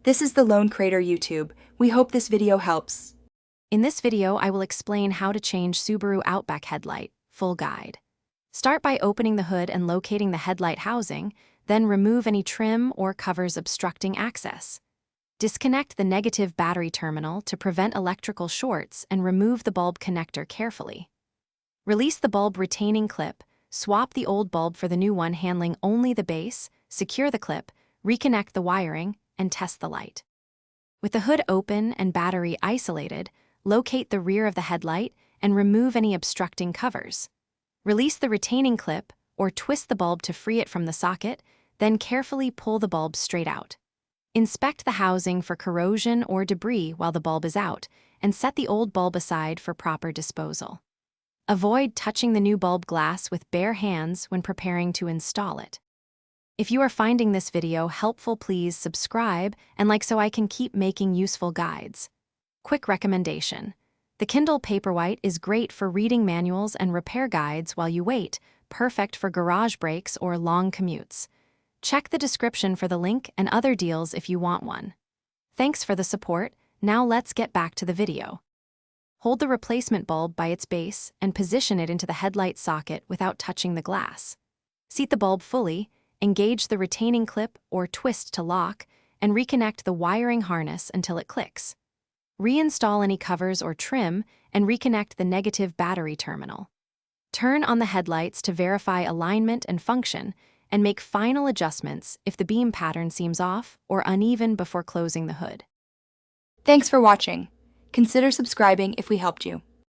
This is the Lone Crater YouTube. We hope this video helps. In this video, I will explain how to change Subaru Outback headlight, full guide. Start by opening the hood and locating the headlight housing, then remove any trim or covers obstructing access. Disconnect the negative battery terminal to prevent electrical shorts and remove the bulb connector carefully. Release the bulb retaining clip, swap the old bulb for the new one handling only the base, secure the clip, reconnect the wiring, and test the light. With the hood open and battery isolated, locate the rear of the headlight and remove any obstructing covers. Release the retaining clip or twist the bulb to free it from the socket, then carefully pull the bulb straight out. Inspect the housing for corrosion or debris while the bulb is out, and set the old bulb aside for proper disposal. Avoid touching the new bulb glass with bare hands when preparing to install it. If you are finding this video helpful, please subscribe and like so I can keep making useful guides. Quick recommendation: the Kindle Paperwhite is great for reading manuals and repair guides while you wait, perfect for garage breaks or long commutes. Check the description for the link and other deals if you want one. Thanks for the support. Now let's get back to the video. Hold the replacement bulb by its base and position it into the headlight socket without touching the glass. Seat the bulb fully, engage the retaining clip or twist to lock, and reconnect the wiring harness until it clicks. Reinstall any covers or trim and reconnect the negative battery terminal. Turn on the headlights to verify alignment and function, and make final adjustments if the beam pattern seems off or uneven before closing the hood. Thanks for watching. Consider subscribing if we helped you.